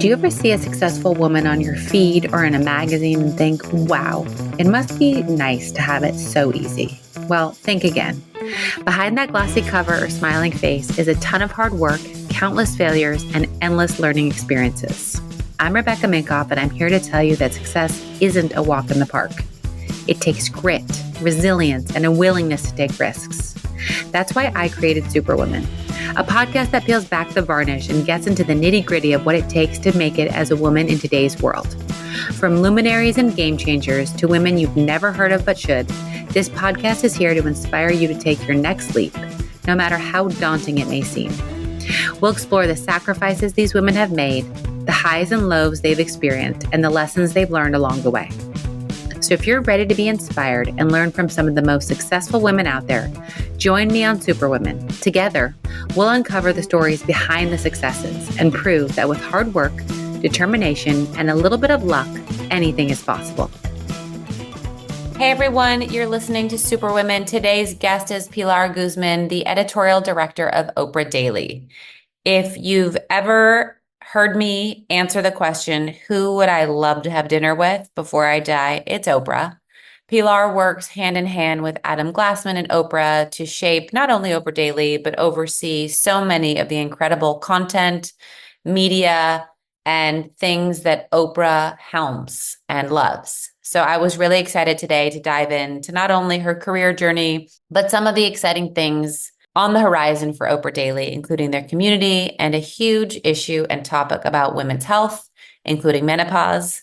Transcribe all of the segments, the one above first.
Do you ever see a successful woman on your feed or in a magazine and think, wow, it must be nice to have it so easy? Well, think again. Behind that glossy cover or smiling face is a ton of hard work, countless failures, and endless learning experiences. I'm Rebecca Minkoff, and I'm here to tell you that success isn't a walk in the park. It takes grit, resilience, and a willingness to take risks. That's why I created Superwoman, a podcast that peels back the varnish and gets into the nitty-gritty of what it takes to make it as a woman in today's world. From luminaries and game changers to women you've never heard of but should, this podcast is here to inspire you to take your next leap, no matter how daunting it may seem. We'll explore the sacrifices these women have made, the highs and lows they've experienced, and the lessons they've learned along the way. So if you're ready to be inspired and learn from some of the most successful women out there, join me on Superwoman. Together, we'll uncover the stories behind the successes and prove that with hard work, determination, and a little bit of luck, anything is possible. Hey everyone, you're listening to Superwoman. Today's guest is Pilar Guzmán, the Editorial Director of Oprah Daily. If you've ever heard me answer the question, who would I love to have dinner with before I die? It's Oprah. Pilar works hand in hand with Adam Glassman and Oprah to shape not only Oprah Daily, but oversee so many of the incredible content, media, and things that Oprah helms and loves. So I was really excited today to dive into not only her career journey, but some of the exciting things on the horizon for Oprah Daily, including their community and a huge issue and topic about women's health, including menopause.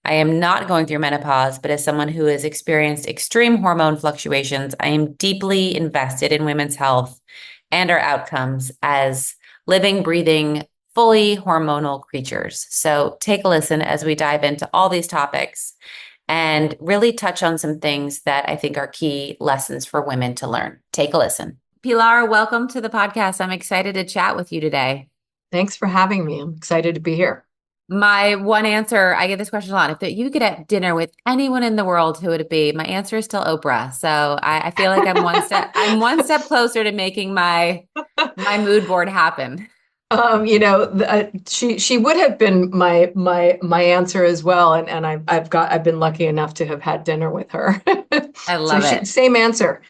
I am not going through menopause, but as someone who has experienced extreme hormone fluctuations, I am deeply invested in women's health and our outcomes as living, breathing, fully hormonal creatures. So take a listen as we dive into all these topics and really touch on some things that I think are key lessons for women to learn. Take a listen. Pilar, welcome to the podcast. I'm excited to chat with you today. Thanks for having me. I'm excited to be here. My one answer, I get this question a lot. If you could have dinner with anyone in the world, who would it be? My answer is still Oprah. So I feel like I'm one step closer to making my mood board happen. She would have been my answer as well, and I've been lucky enough to have had dinner with her. I love it. Same answer.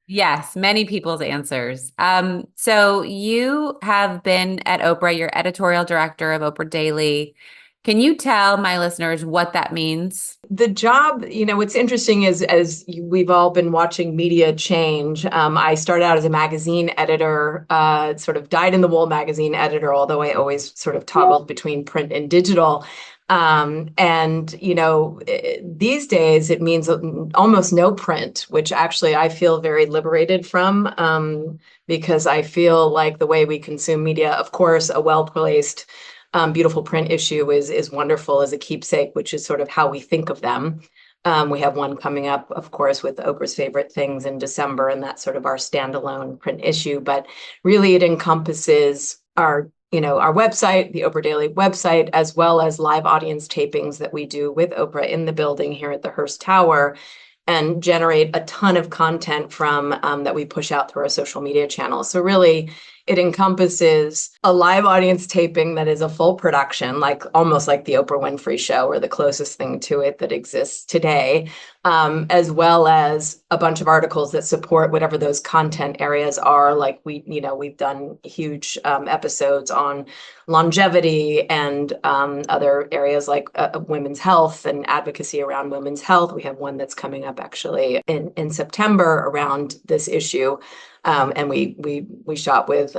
Yes, many people's answers. So you have been at Oprah, you're editorial director of Oprah Daily. Can you tell my listeners what that means? The job, what's interesting is, as we've all been watching media change, I started out as a magazine editor, sort of dyed-in-the-wool magazine editor, although I always sort of toggled between print and digital. These days it means almost no print, which actually I feel very liberated from, because I feel like the way we consume media, of course, a well-placed, beautiful print issue is wonderful as a keepsake, which is sort of how we think of them. We have one coming up, of course, with Oprah's Favorite Things in December, and that's sort of our standalone print issue. But really, it encompasses our website, the Oprah Daily website, as well as live audience tapings that we do with Oprah in the building here at the Hearst Tower, and generate a ton of content from that we push out through our social media channels. So really, it encompasses a live audience taping that is a full production, almost like the Oprah Winfrey Show, or the closest thing to it that exists today, as well as a bunch of articles that support whatever those content areas are. Like we've done huge episodes on longevity and other areas like women's health and advocacy around women's health. We have one that's coming up actually in September around this issue. And we shot with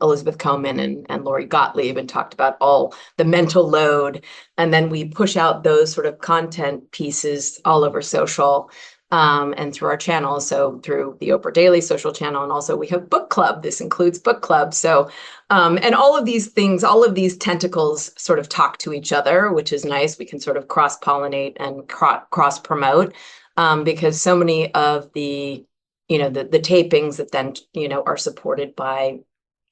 Elizabeth Coleman and Lori Gottlieb and talked about all the mental load. And then we push out those sort of content pieces all over social and through our channels. So through the Oprah Daily social channel. And also we have book club. This includes book club. So and all of these things, all of these tentacles sort of talk to each other, which is nice. We can sort of cross-pollinate and cross-promote because so many of the tapings that then, are supported by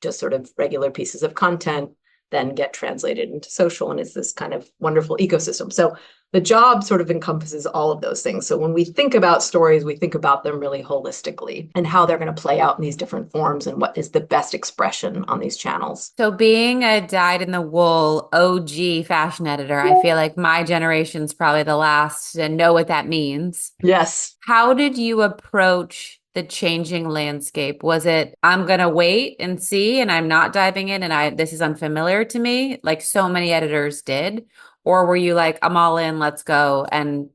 just sort of regular pieces of content then get translated into social, and it's this kind of wonderful ecosystem. So the job sort of encompasses all of those things. So when we think about stories, we think about them really holistically and how they're going to play out in these different forms and what is the best expression on these channels. So being a dyed-in-the-wool OG fashion editor, I feel like my generation's probably the last to know what that means. Yes. How did you approach the changing landscape? Was it, I'm gonna wait and see, and I'm not diving in, and this is unfamiliar to me, like so many editors did? Or were you like, I'm all in, let's go? And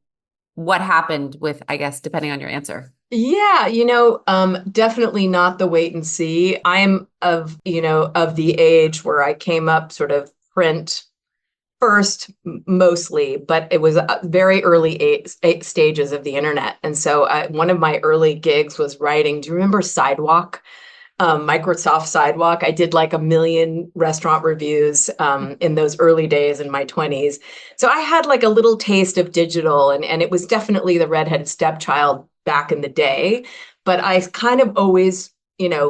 what happened with, I guess, depending on your answer? Yeah, definitely not the wait and see. I'm of the age where I came up sort of print first mostly, but it was very early eight stages of the internet. And so one of my early gigs was writing. Do you remember Sidewalk? Microsoft Sidewalk. I did like 1 million restaurant reviews in those early days in my 20s. So I had like a little taste of digital, and it was definitely the redheaded stepchild back in the day. But I kind of always, I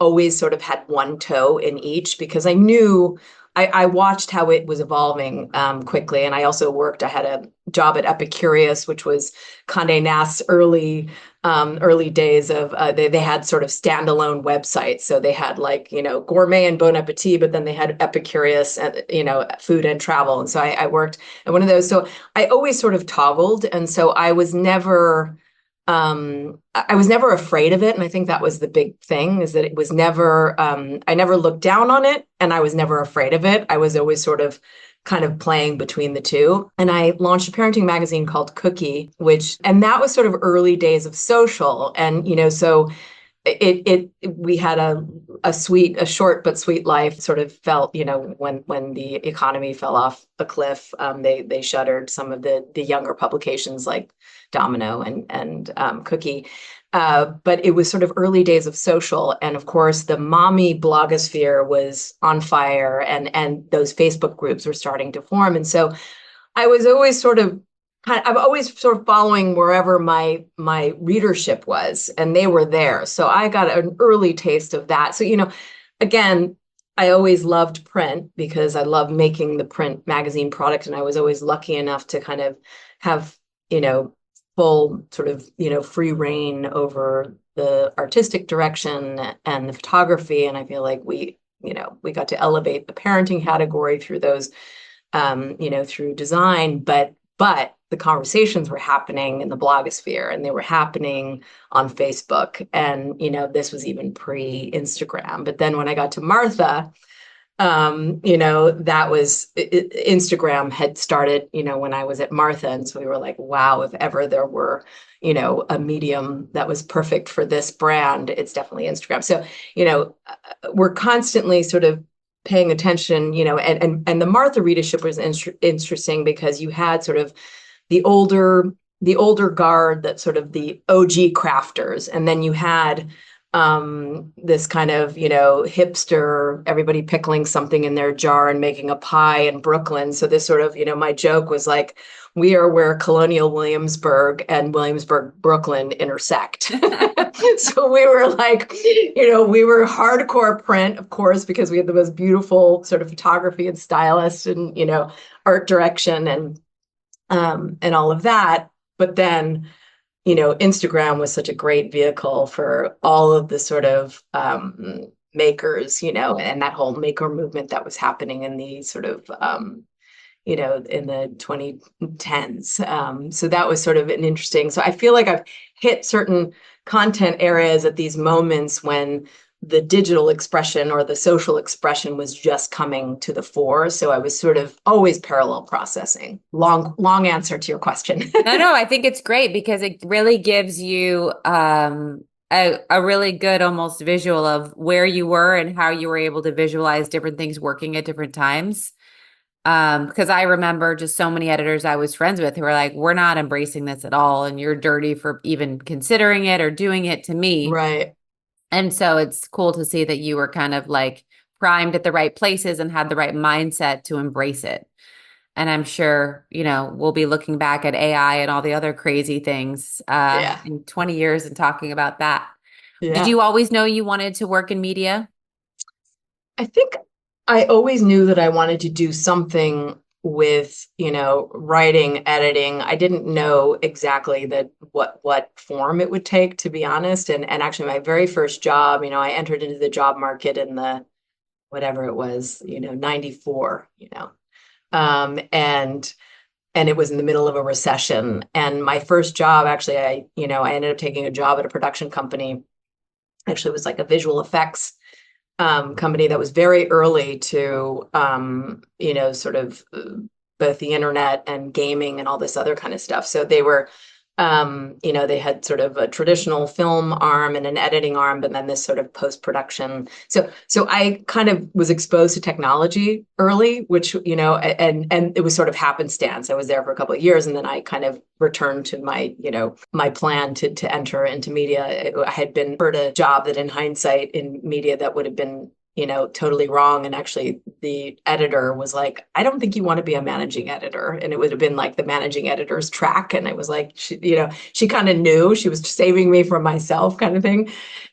always sort of had one toe in each because I knew I watched how it was evolving quickly. And I also I had a job at Epicurious, which was Condé Nast's early days of they had sort of standalone websites. So they had like, Gourmet and Bon Appetit, but then they had Epicurious and, food and travel. And so I worked at one of those. So I always sort of toggled. And so I was never afraid of it. And I think that was the big thing, is that it was never, I never looked down on it, and I was never afraid of it. I was always sort of kind of playing between the two. And I launched a parenting magazine called Cookie, and that was sort of early days of social. And, so we had a short but sweet life. Sort of felt, when the economy fell off a cliff, they shuttered some of the younger publications like Domino and Cookie. But it was sort of early days of social. And of course, the mommy blogosphere was on fire, and those Facebook groups were starting to form. And so I was always I'm always sort of following wherever my readership was, and they were there. So I got an early taste of that. So, again, I always loved print because I love making the print magazine product. And I was always lucky enough to kind of have, full sort of, free reign over the artistic direction and the photography. And I feel like we got to elevate the parenting category through those, through design, but the conversations were happening in the blogosphere, and they were happening on Facebook. And, this was even pre-Instagram. But then when I got to Martha, that was Instagram had started, when I was at Martha. And so we were like, wow, if ever there were, a medium that was perfect for this brand, it's definitely Instagram. So, we're constantly sort of paying attention, and the Martha readership was interesting because you had sort of the older guard, that sort of the OG crafters. And then you had this kind of, hipster, everybody pickling something in their jar and making a pie in Brooklyn. So this sort of, my joke was like, we are where Colonial Williamsburg and Williamsburg, Brooklyn intersect. So we were like, we were hardcore print, of course, because we had the most beautiful sort of photography and stylists and, art direction and all of that. But then, Instagram was such a great vehicle for all of the sort of makers, and that whole maker movement that was happening in the sort of, in the 2010s. So that was sort of an interesting. So I feel like I've hit certain content areas at these moments when the digital expression or the social expression was just coming to the fore. So I was sort of always parallel processing. Long answer to your question. No, I think it's great because it really gives you a really good almost visual of where you were and how you were able to visualize different things working at different times. Because I remember just so many editors I was friends with who were like, we're not embracing this at all, and you're dirty for even considering it or doing it to me. Right. And so it's cool to see that you were kind of like primed at the right places and had the right mindset to embrace it. And I'm sure, we'll be looking back at AI and all the other crazy things in 20 years and talking about that. Yeah. Did you always know you wanted to work in media? I think I always knew that I wanted to do something with, writing, editing. I didn't know exactly that what form it would take, to be honest. And actually my very first job, I entered into the job market in the whatever it was, 94, and it was in the middle of a recession. And my first job, actually, I ended up taking a job at a production company. Actually, it was like a visual effects company that was very early to, sort of both the internet and gaming and all this other kind of stuff. So they were, they had sort of a traditional film arm and an editing arm, but then this sort of post-production. So I kind of was exposed to technology early, which, and it was sort of happenstance. I was there for a couple of years, and then I kind of returned to my plan to enter into media. I had been offered a job that in hindsight in media that would have been totally wrong. And actually the editor was like, I don't think you want to be a managing editor. And it would have been like the managing editor's track. And it was like, she kind of knew she was saving me from myself kind of thing.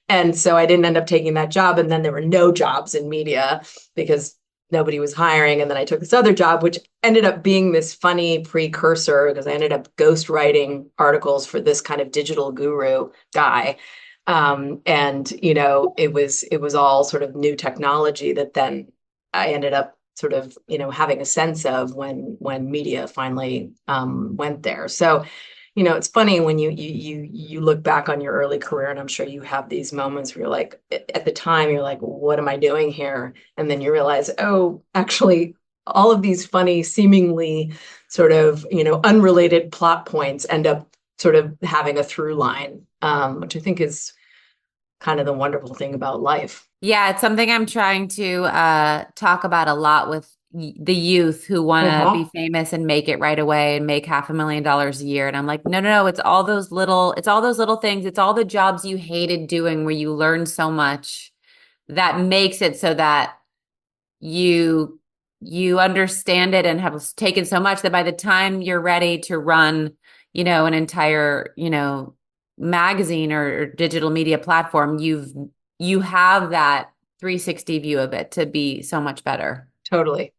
And so I didn't end up taking that job. And then there were no jobs in media because nobody was hiring. And then I took this other job, which ended up being this funny precursor because I ended up ghostwriting articles for this kind of digital guru guy. And it was all sort of new technology that then I ended up sort of having a sense of when media finally went there. So it's funny when you look back on your early career, and I'm sure you have these moments where you're like, at the time you're like, what am I doing here? And then you realize, oh, actually all of these funny, seemingly sort of unrelated plot points end up sort of having a through line, which I think is kind of the wonderful thing about life. Yeah, it's something I'm trying to talk about a lot with the youth who want to be famous and make it right away and make $500,000 a year. And I'm like, no, it's all those little things. It's all the jobs you hated doing where you learn so much that makes it so that you understand it and have taken so much that by the time you're ready to run, an entire, magazine or digital media platform, you have that 360 view of it to be so much better. Totally.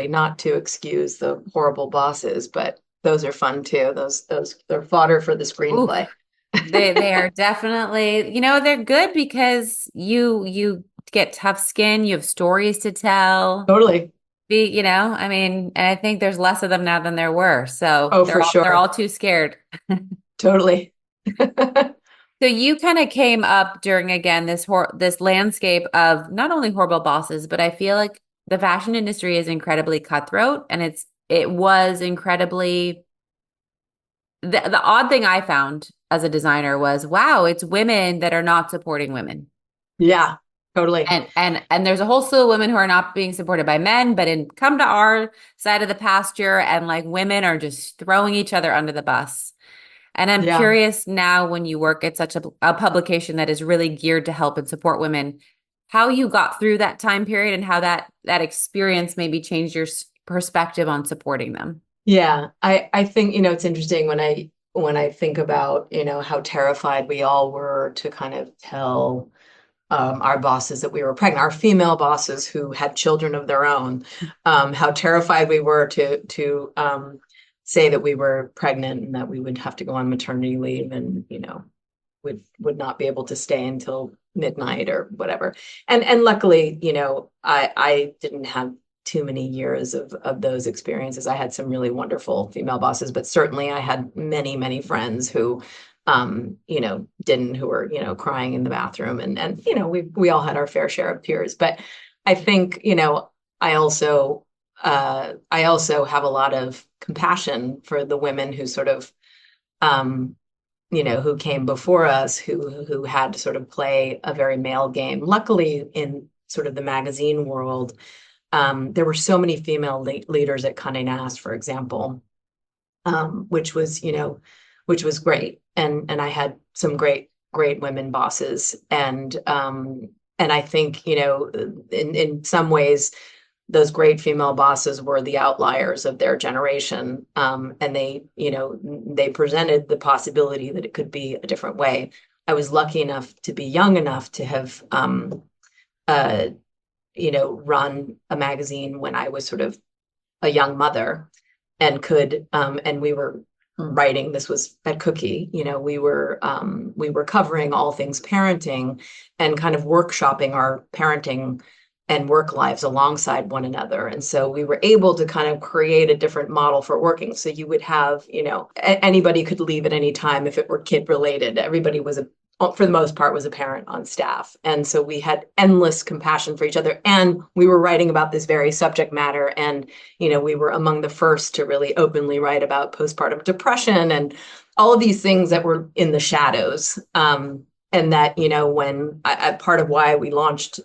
Not to excuse the horrible bosses, but those are fun too. Those they're fodder for the screenplay. They are definitely, they're good because you get tough skin, you have stories to tell. Totally. I mean, and I think there's less of them now than there were. So Oh, for they're sure. all too scared. Totally. So you kind of came up during, again, this landscape of not only horrible bosses, but I feel like the fashion industry is incredibly cutthroat, and it was incredibly the odd thing I found as a designer was, wow, it's women that are not supporting women. Yeah, totally. And there's a whole slew of women who are not being supported by men, but come to our side of the pasture, and like women are just throwing each other under the bus. And I'm curious now, when you work at such a publication that is really geared to help and support women, how you got through that time period and how that experience maybe changed your perspective on supporting them. Yeah, I think, it's interesting when I think about, how terrified we all were to kind of tell our bosses that we were pregnant, our female bosses who had children of their own, how terrified we were to say that we were pregnant and that we would have to go on maternity leave and, would not be able to stay until midnight or whatever. And luckily, I didn't have too many years of those experiences. I had some really wonderful female bosses, but certainly I had many, many friends who didn't, who were, crying in the bathroom, and we all had our fair share of tears. But I think, I also have a lot of compassion for the women who sort of, who came before us, who had to sort of play a very male game. Luckily, in sort of the magazine world, there were so many female leaders at Condé Nast, for example, which was great. And I had some great women bosses. And I think, in some ways, those great female bosses were the outliers of their generation. And they presented the possibility that it could be a different way. I was lucky enough to be young enough to have run a magazine when I was sort of a young mother and and we were writing, this was at Cookie, we were covering all things parenting and kind of workshopping our parenting and work lives alongside one another. And so we were able to kind of create a different model for working. So you would have, anybody could leave at any time if it were kid related. Everybody was for the most part, was a parent on staff. And so we had endless compassion for each other. And we were writing about this very subject matter. And, we were among the first to really openly write about postpartum depression and all of these things that were in the shadows. And that, when part of why I launched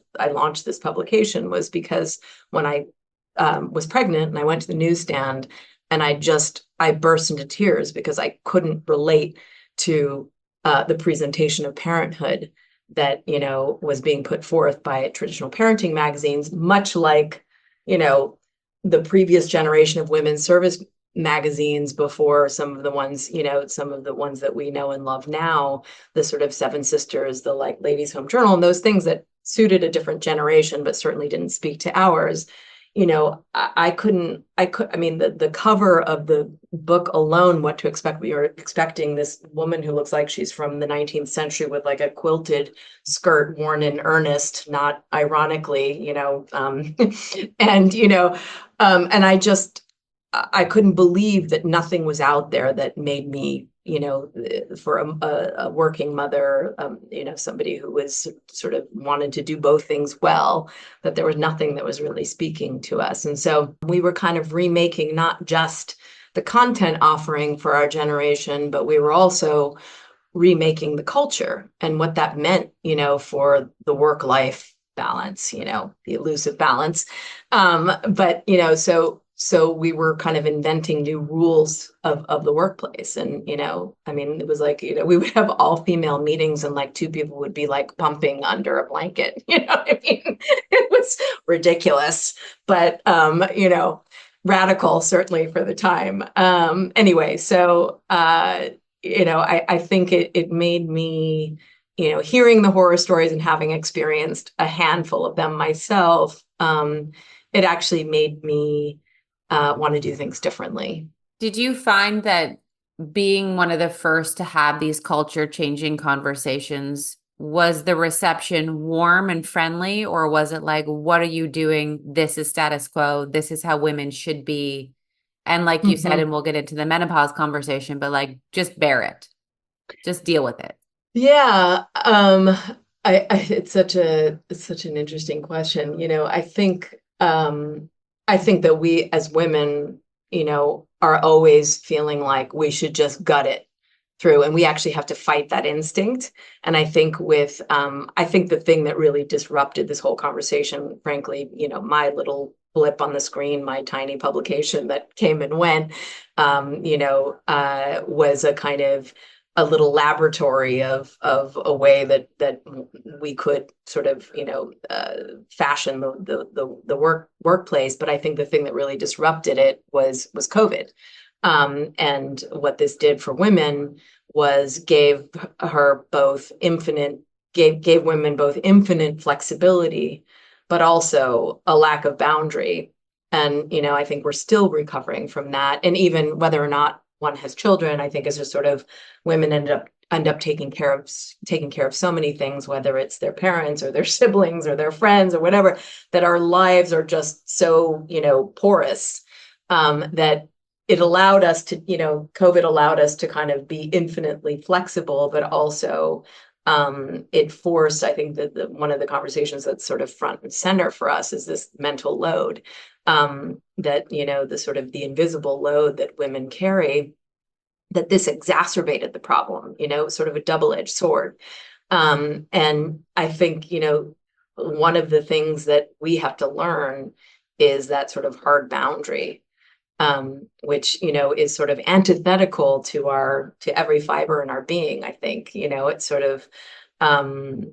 this publication was because when I was pregnant and I went to the newsstand and I burst into tears because I couldn't relate to the presentation of parenthood that, was being put forth by traditional parenting magazines, much like, the previous generation of women's service magazines before some of the ones that we know and love now, the sort of Seven Sisters, the like Ladies Home Journal, and those things that suited a different generation, but certainly didn't speak to ours. The cover of the book alone, What to Expect, we were expecting this woman who looks like she's from the 19th century with like a quilted skirt worn in earnest, not ironically, and, and I couldn't believe that nothing was out there that made me, for a working mother, somebody who was sort of wanted to do both things well, that there was nothing that was really speaking to us. And so we were kind of remaking not just the content offering for our generation, but we were also remaking the culture and what that meant, for the work-life balance, the elusive balance. So we were kind of inventing new rules of the workplace. And, it was like, we would have all female meetings and like two people would be like pumping under a blanket, it was ridiculous, but, radical certainly for the time. Anyway, so, I think it made me, hearing the horror stories and having experienced a handful of them myself, it actually made me want to do things differently. Did you find that being one of the first to have these culture changing conversations, was the reception warm and friendly, or was it like, what are you doing? This is status quo. This is how women should be. And like you said, and we'll get into the menopause conversation, but like, just bear it, just deal with it. Yeah. It's such an interesting question. I think that we as women, are always feeling like we should just gut it through, and we actually have to fight that instinct. And I think I think the thing that really disrupted this whole conversation, frankly, my little blip on the screen, my tiny publication that came and went, was a kind of a little laboratory of a way that we could sort of fashion the workplace. But I think the thing that really disrupted it was COVID, and what this did for women was gave women both infinite flexibility, but also a lack of boundary. And I think we're still recovering from that. And even whether or not one has children, I think is just sort of women end up taking care of so many things, whether it's their parents or their siblings or their friends or whatever, that our lives are just so, porous, that it allowed us to, COVID allowed us to kind of be infinitely flexible, but also it forced, I think that one of the conversations that's sort of front and center for us is this mental load, that, the sort of the invisible load that women carry, that this exacerbated the problem, sort of a double-edged sword. And I think, one of the things that we have to learn is that sort of hard boundary, which, is sort of antithetical to every fiber in our being. I think, it's sort of, our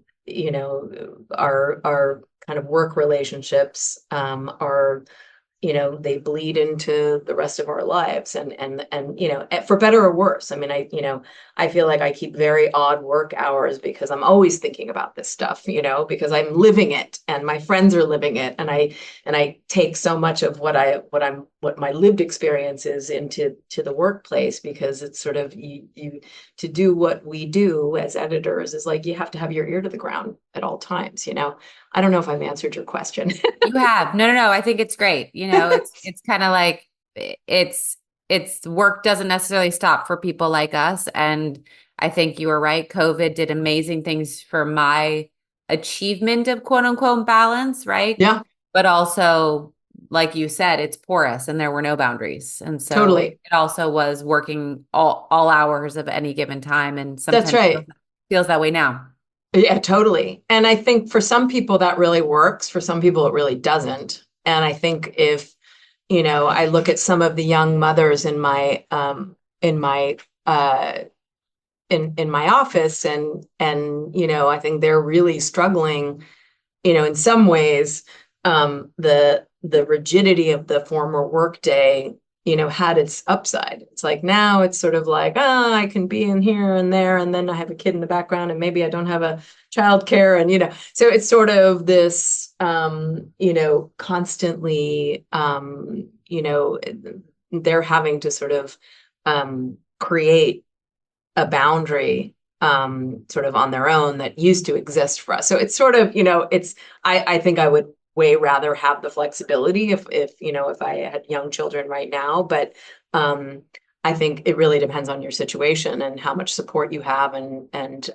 kind of work relationships, are they bleed into the rest of our lives, and for better or worse. I mean, I feel like I keep very odd work hours because I'm always thinking about this stuff, because I'm living it and my friends are living it, and I take so much of what my lived experience is into the workplace, because it's sort of you to do what we do as editors is like you have to have your ear to the ground at all times. I don't know if I've answered your question. You have. No. I think it's great. It's kind of like it's work doesn't necessarily stop for people like us. And I think you were right. COVID did amazing things for my achievement of quote unquote balance, right? Yeah, But also, like you said, it's porous and there were no boundaries. And so totally. it also was working all hours of any given time. And That's sometimes right. feels that way now. Yeah, totally. And I think for some people that really works. For some people, it really doesn't. And I think if, I look at some of the young mothers in my uh, in my office, and I think they're really struggling, in some ways. The rigidity of the former workday, had its upside. It's like now it's sort of like, oh, I can be in here and there, and then I have a kid in the background, and maybe I don't have a childcare, and so it's sort of this, constantly, they're having to sort of create a boundary, sort of on their own that used to exist for us. So it's sort of, I think I would way rather have the flexibility if I had young children right now. But I think it really depends on your situation and how much support you have, and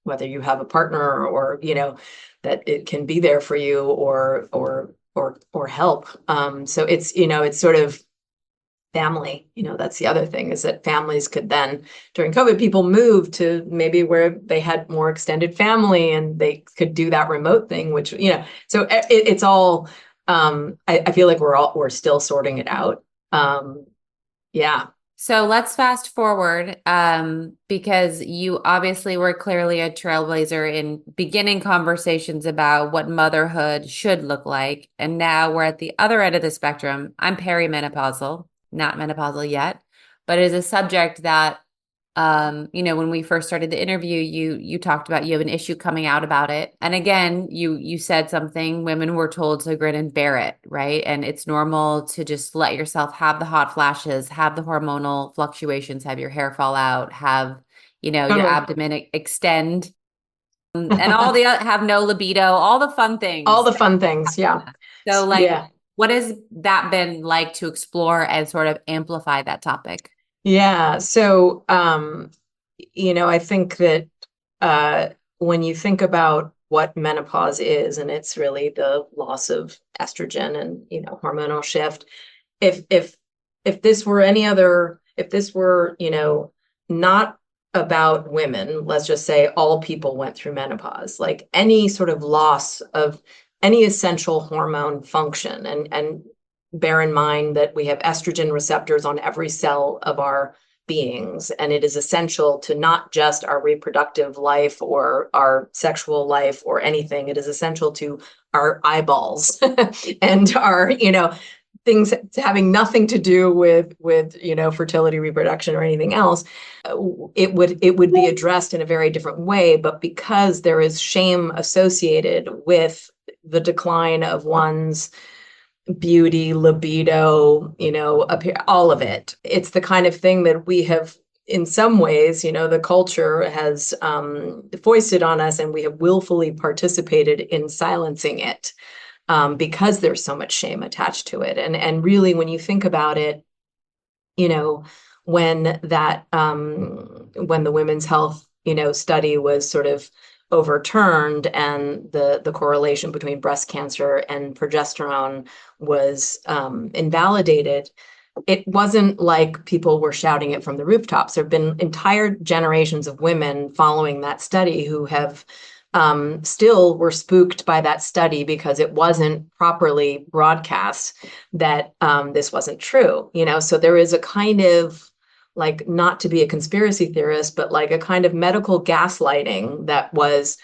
whether you have a partner, or that it can be there for you, or help. So it's sort of family. That's the other thing, is that families could then, during COVID, people moved to maybe where they had more extended family and they could do that remote thing, which, so it's all, I feel like we're still sorting it out. Yeah. So let's fast forward, because you obviously were clearly a trailblazer in beginning conversations about what motherhood should look like. And now we're at the other end of the spectrum. I'm perimenopausal, not menopausal yet, but it is a subject that, when we first started the interview, you talked about you have an issue coming out about it. And again, you said something, women were told to grin and bear it, right? And it's normal to just let yourself have the hot flashes, have the hormonal fluctuations, have your hair fall out, have, your Totally. abdomen extend, and all the have no libido, all the fun All things. the fun things. Yeah. So like, Yeah. what has that been like to explore and sort of amplify that topic? Yeah. So, I think that when you think about what menopause is, and it's really the loss of estrogen and, hormonal shift. If this were if this were, not about women, let's just say all people went through menopause, like any sort of loss of any essential hormone function, and bear in mind that we have estrogen receptors on every cell of our beings, and it is essential to not just our reproductive life or our sexual life or anything. It is essential to our eyeballs and our, things having nothing to do with fertility, reproduction, or anything else. It would be addressed in a very different way. But because there is shame associated with the decline of one's beauty, libido, all of it. It's the kind of thing that we have, in some ways, the culture has foisted on us, and we have willfully participated in silencing it, because there's so much shame attached to it. And really, when you think about it, when the women's health, study was sort of overturned, and the correlation between breast cancer and progesterone was invalidated, it wasn't like people were shouting it from the rooftops. There have been entire generations of women following that study who have still were spooked by that study because it wasn't properly broadcast that this wasn't true. So there is a kind of like not to be a conspiracy theorist, but like a kind of medical gaslighting that was,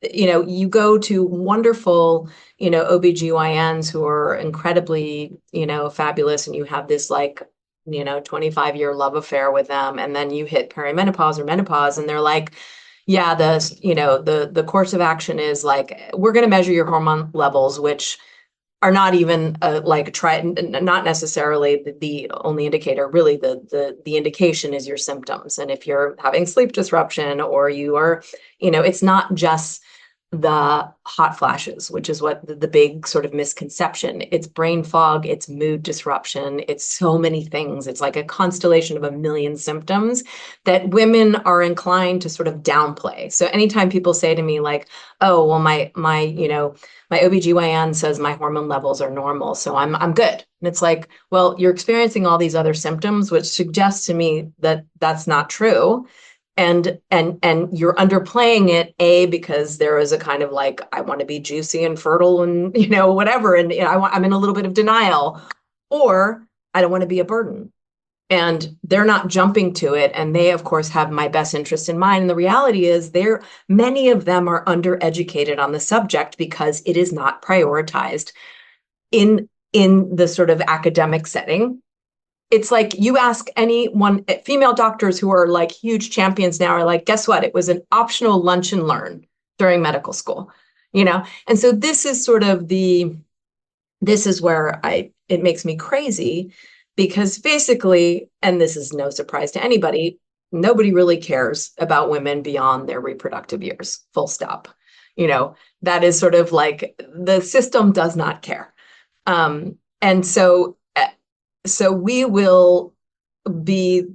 you go to wonderful, OBGYNs who are incredibly, fabulous, and you have this like, 25-year love affair with them. And then you hit perimenopause or menopause and they're like, yeah, the course of action is like, we're going to measure your hormone levels, which are not even not necessarily the only indicator. Really, the indication is your symptoms. And if you're having sleep disruption or you are, it's not just the hot flashes, which is what the big sort of misconception. It's brain fog, it's mood disruption, it's so many things. It's like a constellation of a million symptoms that women are inclined to sort of downplay. So anytime people say to me like, oh, well, my OBGYN says my hormone levels are normal, so I'm good. And it's like, well, you're experiencing all these other symptoms, which suggests to me that that's not true. And you're underplaying it, because there is a kind of like, I want to be juicy and fertile and, whatever. And I'm in a little bit of denial, or I don't want to be a burden. And they're not jumping to it. And they, of course, have my best interest in mind. And the reality is many of them are undereducated on the subject because it is not prioritized in the sort of academic setting. It's like you ask anyone, female doctors who are like huge champions now are like, guess what? It was an optional lunch and learn during medical school, And so this is sort of this is where it makes me crazy, because basically, and this is no surprise to anybody, nobody really cares about women beyond their reproductive years, full stop. That is sort of like the system does not care. And so we will be,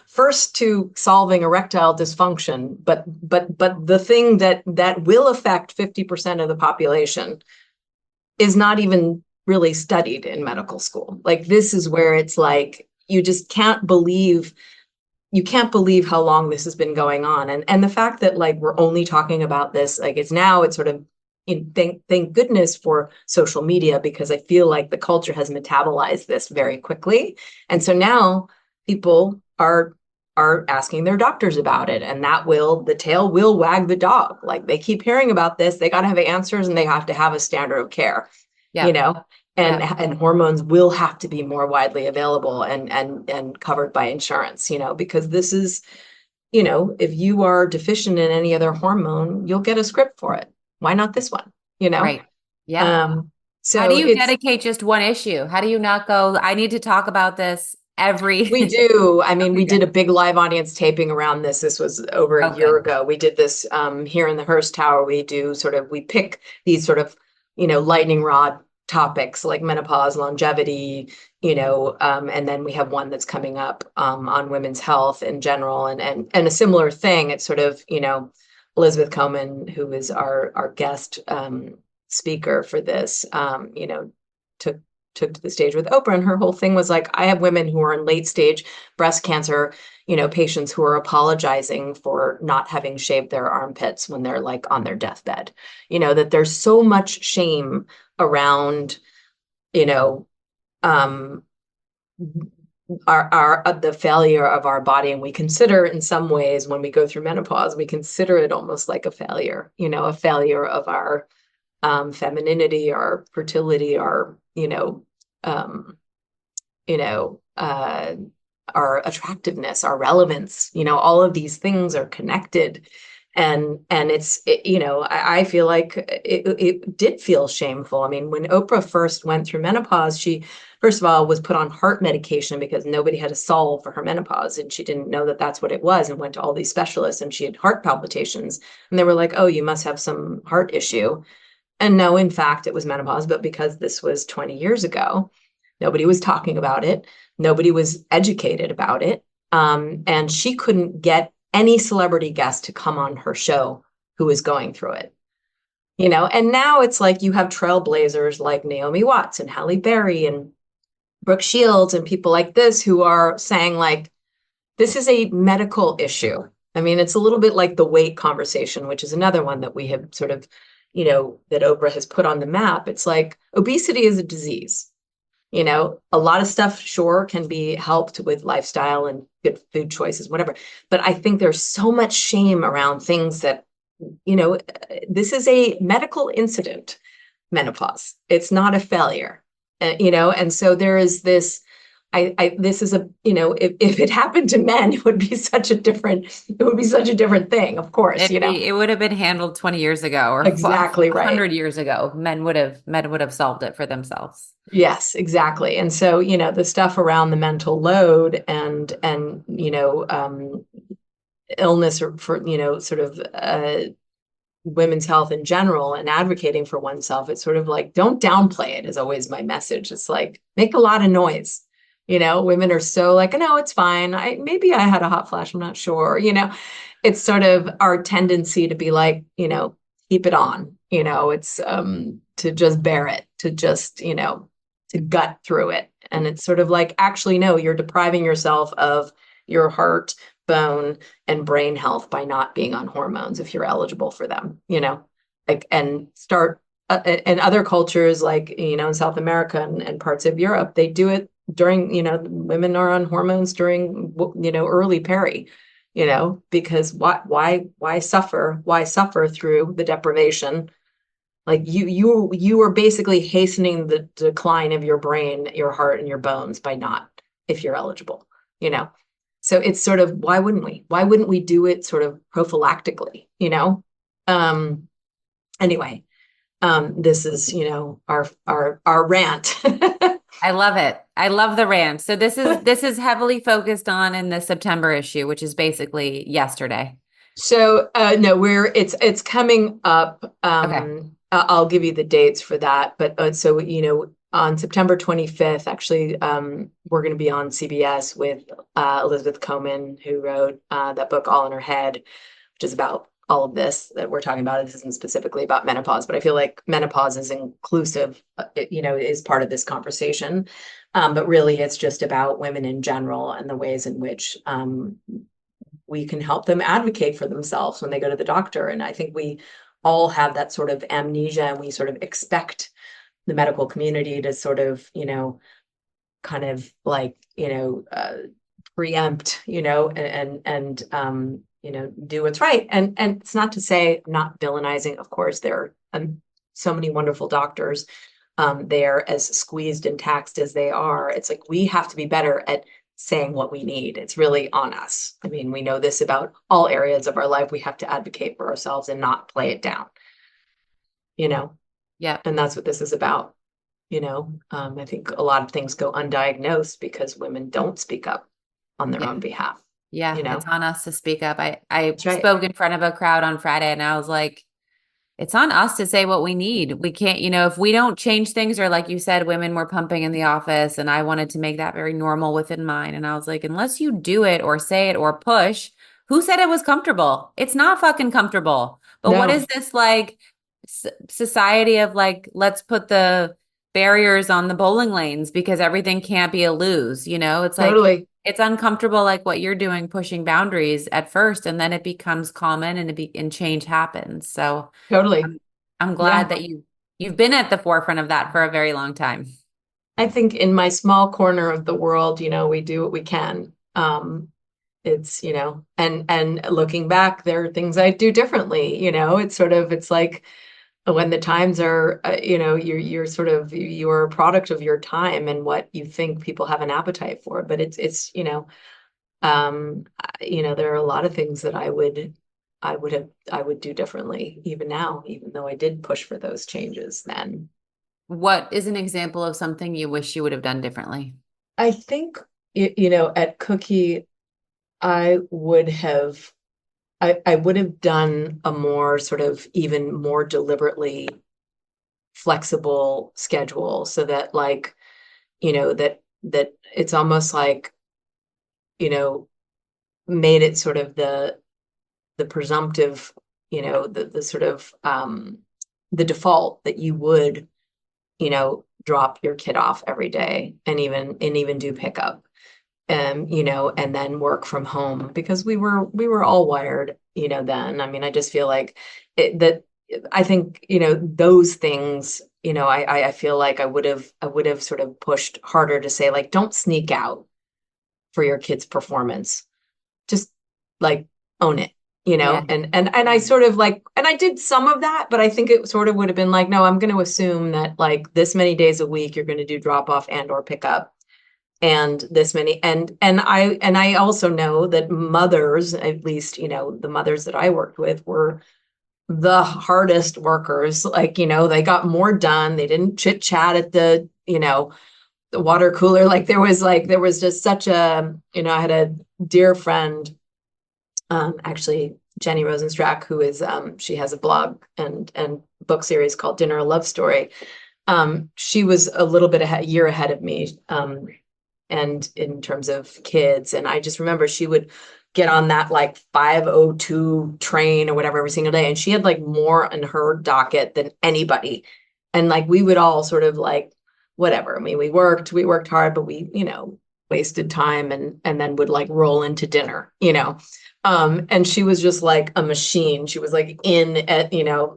first to solving erectile dysfunction, but the thing that will affect 50% of the population is not even really studied in medical school. Like, this is where it's like, you just can't believe how long this has been going on. And the fact that like, we're only talking about this, like it's sort of, thank goodness for social media, because I feel like the culture has metabolized this very quickly. And so now people are asking their doctors about it, and the tail will wag the dog. Like, they keep hearing about this, they got to have answers, and they have to have a standard of care, and hormones will have to be more widely available and covered by insurance, because this is, if you are deficient in any other hormone, you'll get a script for it. Why not this one? Right. Yeah. So how do you dedicate just one issue? How do you not go, I need to talk about this every? We do. I mean, we did a big live audience taping around this. This was over a year ago. We did this here in the Hearst Tower. We pick these sort of, lightning rod topics like menopause, longevity, and then we have one that's coming up on women's health in general, and a similar thing. It's sort of, Elizabeth Coman, who is our guest speaker for this, took to the stage with Oprah, and her whole thing was like, I have women who are in late stage breast cancer, patients who are apologizing for not having shaved their armpits when they're like on their deathbed, that there's so much shame around, the failure of our body. And we consider, in some ways, when we go through menopause, we consider it almost like a failure, a failure of our femininity, our fertility, our, our attractiveness, our relevance, all of these things are connected. And I feel like it did feel shameful. I mean, when Oprah first went through menopause, she, first of all, was put on heart medication because nobody had a solve for her menopause. And she didn't know that that's what it was, and went to all these specialists, and she had heart palpitations. And they were like, oh, you must have some heart issue. And no, in fact, it was menopause. But because this was 20 years ago, nobody was talking about it. Nobody was educated about it. And she couldn't get any celebrity guest to come on her show who was going through it, and now it's like you have trailblazers like Naomi Watts and Halle Berry and Brooke Shields and people like this who are saying like, this is a medical issue. I mean, it's a little bit like the weight conversation, which is another one that we have sort of, that Oprah has put on the map. It's like, obesity is a disease. You know, a lot of stuff, sure, can be helped with lifestyle and good food choices, whatever. But I think there's so much shame around things that, you know, this is a medical incident, menopause. It's not a failure, you know, and so there is this. This is a, you know, if it happened to men, it would be such a different, it would be such a different thing, of course, you know. It would have been handled 20 years ago or Exactly right. 100 years ago. Men would have solved it for themselves. Yes, exactly. And so, you know, the stuff around the mental load and you know, illness or for, you know, sort of women's health in general and advocating for oneself, it's sort of like, don't downplay it is always my message. It's like, make a lot of noise. You know, women are so like, no, it's fine. Maybe I had a hot flash. I'm not sure. You know, it's sort of our tendency to be like, you know, keep it on. You know, it's to just bear it, to just, you know, to gut through it. And it's sort of like, actually, no, you're depriving yourself of your heart, bone, and brain health by not being on hormones if you're eligible for them, you know, like, and start in other cultures, like, you know, in South America and parts of Europe, they do it during, you know, women are on hormones during, you know, early peri, you know, because why suffer through the deprivation? Like you are basically hastening the decline of your brain, your heart, and your bones by not, if you're eligible, you know. So it's sort of, why wouldn't we? Why wouldn't we do it sort of prophylactically, you know? Um, anyway, this is, you know, our rant. I love it. I love the rant. So this is heavily focused on in the September issue, which is basically yesterday. So no, it's coming up. Okay. I'll give you the dates for that. But so, you know, on September 25th, actually, we're going to be on CBS with Elizabeth Coman, who wrote that book All in Her Head, which is about all of this that we're talking about. This isn't specifically about menopause, but I feel like menopause is inclusive, you know, is part of this conversation. But really, it's just about women in general and the ways in which we can help them advocate for themselves when they go to the doctor. And I think we all have that sort of amnesia, and we sort of expect the medical community to sort of, you know, kind of like, you know, preempt, you know, and you know, do what's right. And it's not to say, I'm not villainizing, of course, there are so many wonderful doctors. They are as squeezed and taxed as they are. It's like, we have to be better at saying what we need. It's really on us. I mean, we know this about all areas of our life. We have to advocate for ourselves and not play it down, you know? Yeah. And that's what this is about. You know, I think a lot of things go undiagnosed because women don't speak up on their Yeah. own behalf. Yeah. You know, It's on us to speak up. I that's right. spoke in front of a crowd on Friday and I was like, it's on us to say what we need. We can't, you know, if we don't change things, or like you said, women were pumping in the office, and I wanted to make that very normal within mine. And I was like, unless you do it or say it or push, who said it was comfortable? It's not fucking comfortable. But what No, is this like society of like, let's put the barriers on the bowling lanes because everything can't be a lose, you know? It's like, totally. it's uncomfortable, like what you're doing, pushing boundaries at first, and then it becomes common and and change happens. So Totally. I'm glad Yeah. that you've been at the forefront of that for a very long time. I think in my small corner of the world, you know, we do what we can. It's, you know, and looking back, there are things I do differently, you know, it's sort of, it's like when the times are, you know, you're sort of, you're a product of your time and what you think people have an appetite for. But it's, you know, there are a lot of things that I would do differently even now, even though I did push for those changes then. What is an example of something you wish you would have done differently? I think, you know, at Cookie, I would have, I would have done a more sort of even more deliberately flexible schedule so that like, you know, that it's almost like, you know, made it sort of the presumptive, you know, the sort of the default that you would, you know, drop your kid off every day and even do pickup, you know, and then work from home because we were all wired, you know, then. I mean, I just feel like that I think, those things, I feel like I would have sort of pushed harder to say, like, don't sneak out for your kid's performance. Just like own it, Yeah. and I sort of like, and I did some of that, but I think it sort of would have been like, no, I'm going to assume that like this many days a week you're going to do drop off and or pick up, and this many, and I also know that mothers, at least, the mothers that I worked with were the hardest workers. Like, they got more done. They didn't chit chat at the water cooler. There was just such a, I had a dear friend, actually Jenny Rosenstrack, who is, she has a blog and book series called Dinner a Love Story. She was a little bit a year ahead of me, and in terms of kids. And I just remember she would get on that like 5:02 train or whatever every single day. And she had like more in her docket than anybody. And like we would all sort of like, whatever. I mean, we worked hard, but we, wasted time and then would like roll into dinner. And she was just like a machine. She was like in at,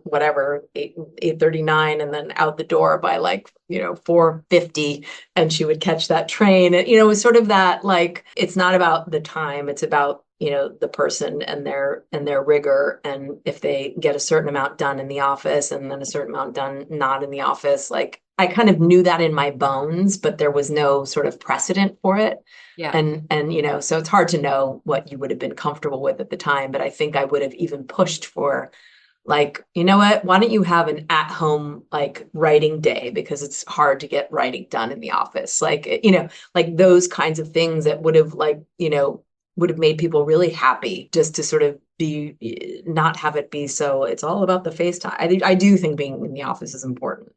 whatever, 8:39 and then out the door by like, 4:50, and she would catch that train. And, it was sort of that, like, it's not about the time, it's about, the person and their rigor. And if they get a certain amount done in the office and then a certain amount done not in the office, like I kind of knew that in my bones, but there was no sort of precedent for it. Yeah. And so it's hard to know what you would have been comfortable with at the time, but I think I would have even pushed for, like, you know what, why don't you have an at-home like writing day, because it's hard to get writing done in the office, like, like those kinds of things that would have, like, would have made people really happy, just to sort of be, not have it be so it's all about the FaceTime. I do think being in the office is important,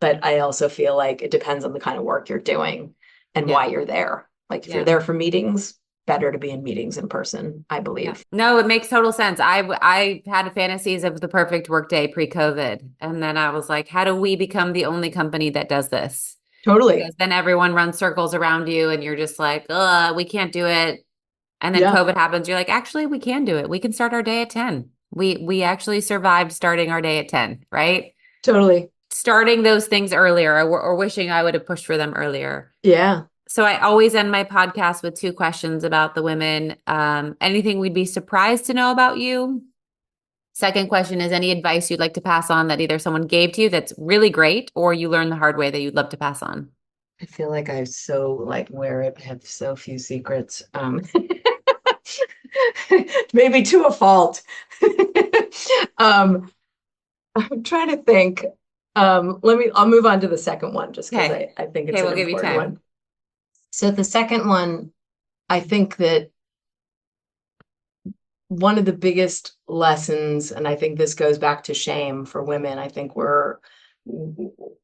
but I also feel like it depends on the kind of work you're doing and Yeah. why you're there. Like if Yeah. you're there for meetings, better to be in meetings in person, I Yeah. believe. No, it makes total sense. I had fantasies of the perfect workday pre-COVID. And then I was like, how do we become the only company that does this? Totally. Because then everyone runs circles around you and you're just like, we can't do it. And then Yeah, COVID happens. You're like, actually, we can do it. We can start our day at 10. We actually survived starting our day at 10, right? totally. Starting those things earlier, or wishing I would have pushed for them earlier. Yeah. So I always end my podcast with two questions about the women. Anything we'd be surprised to know about you? Second question is, any advice you'd like to pass on that either someone gave to you that's really great, or you learned the hard way that you'd love to pass on? I feel like I so like wear it, have so few secrets. Maybe to a fault. um, I'm trying to think. I'll move on to the second one just because Okay. I think it's Okay, an we'll give you important time. one. So the second one, I think that one of the biggest lessons, and I think this goes back to shame for women, I think we're,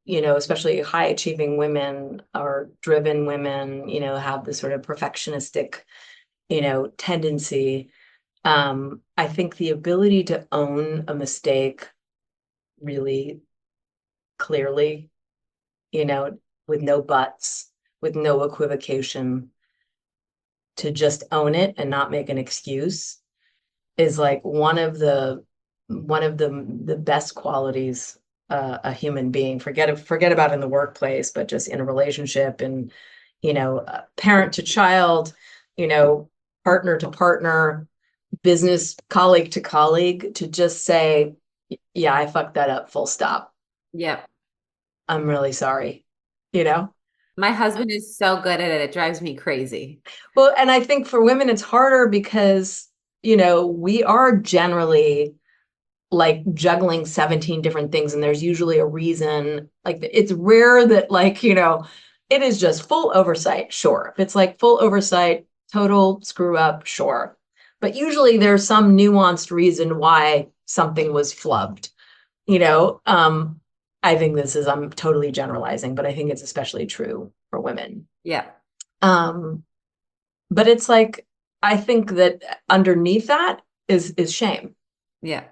especially high achieving women or driven women, have this sort of perfectionistic, tendency. I think the ability to own a mistake really clearly, you know, with no buts, with no equivocation, to just own it and not make an excuse, is like one of the best qualities, a human being, forget about in the workplace, but just in a relationship, and parent to child, you know partner to partner, business colleague to colleague, to just say, yeah, I fucked that up, full stop. Yep. I'm really sorry. you know My husband is so good at it. It drives me crazy. well, and I think for women it's harder because we are generally like juggling 17 different things, and there's usually a reason. Like, it's rare that, like, it is just full oversight, sure. If it's like full oversight, total screw up, sure. But usually there's some nuanced reason why something was flubbed. you know um I think I'm totally generalizing, but I think it's especially true for women. Yeah. um but it's like, I think that underneath that is shame, Yeah.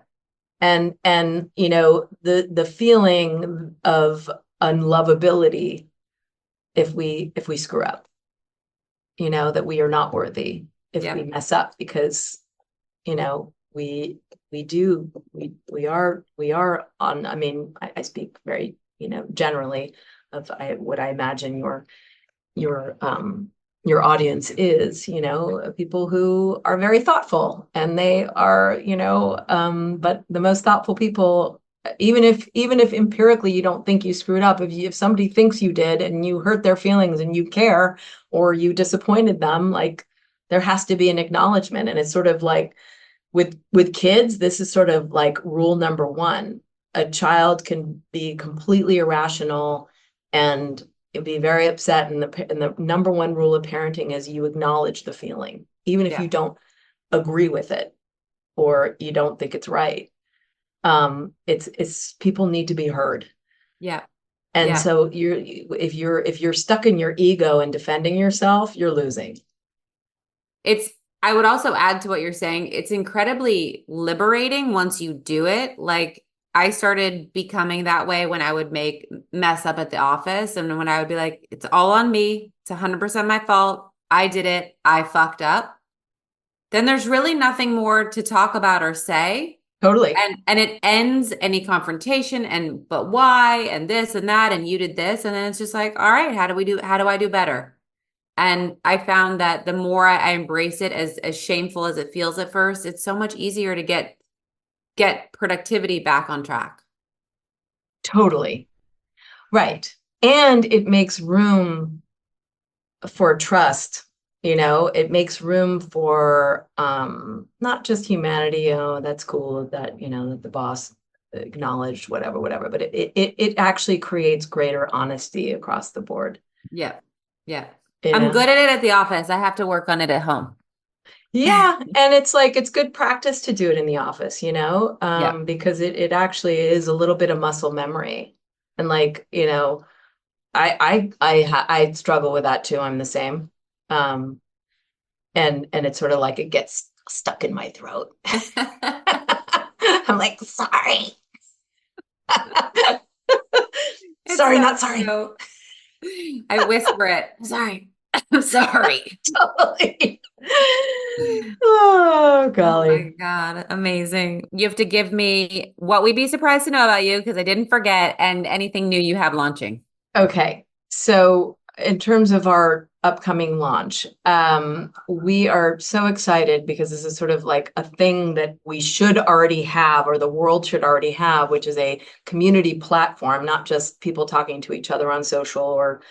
and the feeling of unlovability if we screw up, that we are not worthy if we Yep. mess up, because we are on, I mean, I speak very, generally of what I imagine your your audience is, people who are very thoughtful, and they are, but the most thoughtful people, even if empirically you don't think you screwed up, if somebody thinks you did and you hurt their feelings and you care, or you disappointed them, like, there has to be an acknowledgement. And it's sort of like with kids, this is sort of like rule number one. A child can be completely irrational and be very upset, and the number one rule of parenting is you acknowledge the feeling, even if you don't agree with it or you don't think it's right. It's people need to be heard. Yeah. And so if you're stuck in your ego and defending yourself, you're losing. I would also add to what you're saying, it's incredibly liberating once you do it. Like, I started becoming that way when I would mess up at the office, and when I would be like, it's all on me. It's 100% my fault. I did it. I fucked up. Then there's really nothing more to talk about or say. Totally. And it ends any confrontation, but why, and this and that, and you did this. And then it's just like, all right, how do I do better? And I found that the more I embrace it, as shameful as it feels at first, it's so much easier to get productivity back on track. Totally. Right. And it makes room for trust. It makes room for not just humanity. Oh, that's cool that, that the boss acknowledged whatever, but it actually creates greater honesty across the board. Yeah. I'm good at it at the office. I have to work on it at home. Yeah. And it's like, it's good practice to do it in the office, because it actually is a little bit of muscle memory. And like, I struggle with that too. I'm the same. And it's sort of like it gets stuck in my throat. I'm like, sorry. Sorry, not sorry. I whisper it. Sorry. I'm sorry. Totally. Oh, golly. Oh my God. Amazing. You have to give me what we'd be surprised to know about you, because I didn't forget, and anything new you have launching. Okay. So in terms of our upcoming launch, we are so excited because this is sort of like a thing that we should already have, or the world should already have, which is a community platform, not just people talking to each other on social or,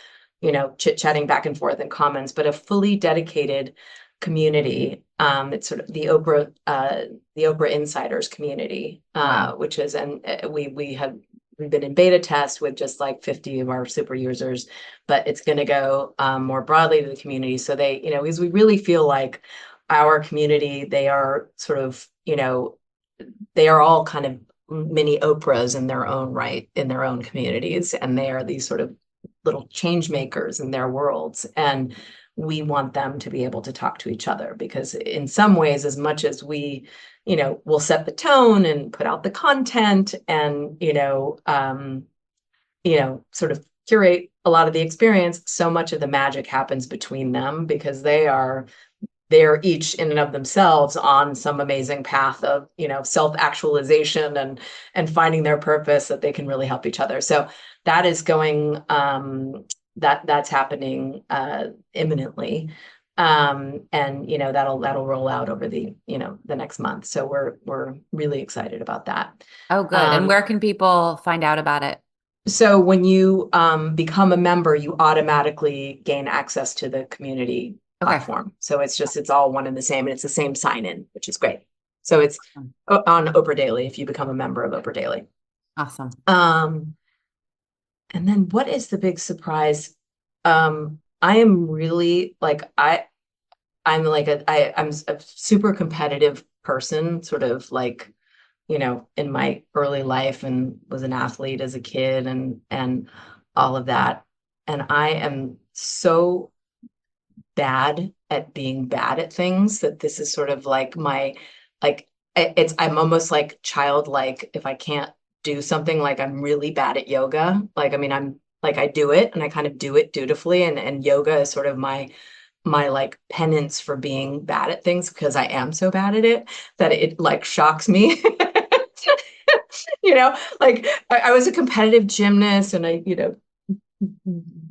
chit-chatting back and forth in comments, but a fully dedicated community. It's sort of the Oprah Insiders Community, Wow. which is, and we've been in beta test with just like 50 of our super users, but it's going to go more broadly to the community. So they, because we really feel like our community, they are sort of, they are all kind of mini Oprahs in their own right, in their own communities. And they are these sort of little change makers in their worlds. And we want them to be able to talk to each other, because in some ways, as much as we, we'll set the tone and put out the content and, sort of curate a lot of the experience, so much of the magic happens between them, because they're each in and of themselves on some amazing path of, self-actualization and finding their purpose, that they can really help each other. So that is going, that's happening imminently. And that'll roll out over the next month. So we're really excited about that. Oh, good. And where can people find out about it? So when you become a member, you automatically gain access to the community platform. So it's all one and the same, and it's the same sign-in, which is great. So it's on Oprah Daily if you become a member of Oprah Daily. Awesome. And then what is the big surprise? I am really like, I'm a super competitive person, sort of like, in my early life, and was an athlete as a kid and all of that. And I am so bad at being bad at things that this is sort of like I'm almost like childlike if I can't do something. Like, I'm really bad at yoga. Like, I mean, I'm like, I do it and I kind of do it dutifully, and yoga is sort of my my like penance for being bad at things, because I am so bad at it that it like shocks me. Like I was a competitive gymnast, and I,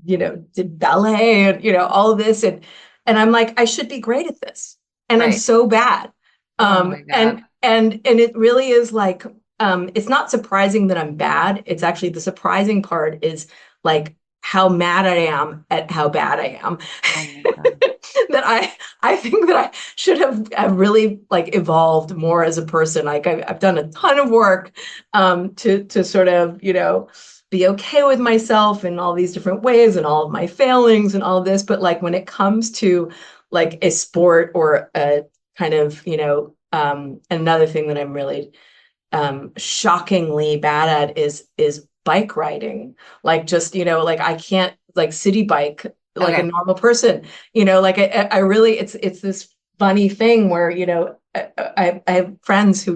did ballet and, all of this. And I'm like, I should be great at this. And I'm Right. so bad. Oh my God. And it really is like, it's not surprising that I'm bad. It's actually, the surprising part is like how mad I am at how bad I am. Oh my God. That I think that I should have really like evolved more as a person. Like I've done a ton of work to sort of, be okay with myself in all these different ways and all of my failings and all of this. But like when it comes to like a sport or a kind of, another thing that I'm really shockingly bad at is bike riding. Like just, like I can't like city bike like a Okay. normal person, like I really, it's this funny thing where, I have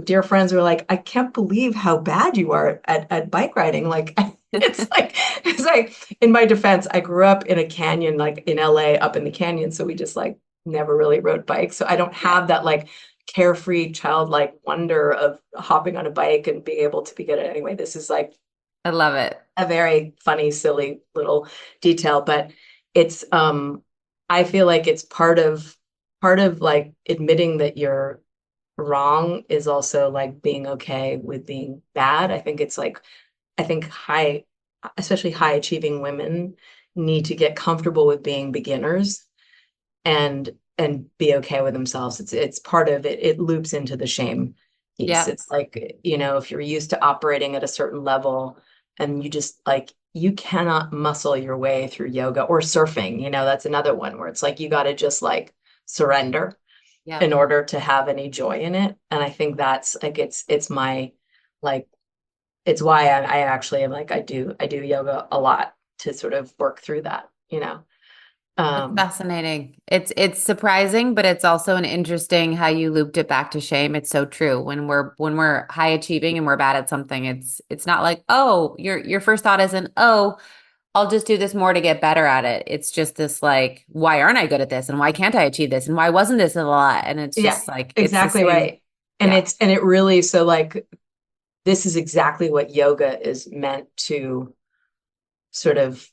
dear friends who are like, I can't believe how bad you are at bike riding. Like it's like in my defense, I grew up in a canyon, like in LA, up in the canyon. So we just like never really rode bikes. So I don't have that like carefree childlike wonder of hopping on a bike and being able to be good at it. Anyway, this is like I love it. a very funny, silly little detail, but it's I feel like it's part of like admitting that you're wrong is also like being okay with being bad. I think especially high achieving women need to get comfortable with being beginners and be okay with themselves. It's part of it. It loops into the shame piece. Yeah. It's like, if you're used to operating at a certain level and you just like, you cannot muscle your way through yoga or surfing, that's another one where it's like, you got to just like surrender Yeah. in order to have any joy in it. And I think that's like, it's my, like, it's why I actually am like, I do yoga a lot to sort of work through that, That's fascinating. It's surprising, but it's also an interesting how you looped it back to shame. It's so true. When we're high achieving and we're bad at something, it's not like, oh, your first thought isn't, oh, I'll just do this more to get better at it. It's just this like, why aren't I good at this? And why can't I achieve this? And why wasn't this a lot? And it's Yeah, just like it's the exactly same. right. And Yeah. it really, so like this is exactly what yoga is meant to sort of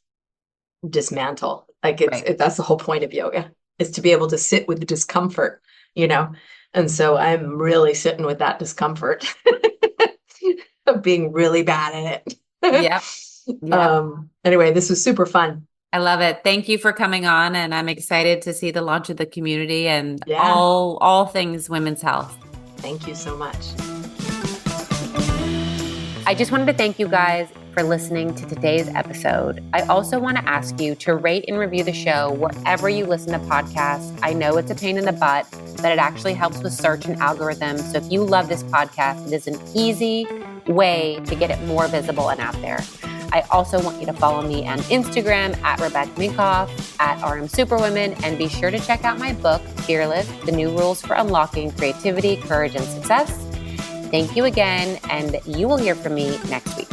dismantle. Like Right. that's the whole point of yoga, is to be able to sit with the discomfort, you know? And so I'm really sitting with that discomfort of being really bad at it. Yep. Yep. Anyway, this was super fun. I love it. Thank you for coming on, and I'm excited to see the launch of the community and Yeah. all things women's health. Thank you so much. I just wanted to thank you guys for listening to today's episode. I also want to ask you to rate and review the show wherever you listen to podcasts. I know it's a pain in the butt, but it actually helps with search and algorithms. So if you love this podcast, it is an easy way to get it more visible and out there. I also want you to follow me on Instagram at Rebecca Minkoff, at RM Superwomen, and be sure to check out my book, Fearless, The New Rules for Unlocking Creativity, Courage, and Success. Thank you again, and you will hear from me next week.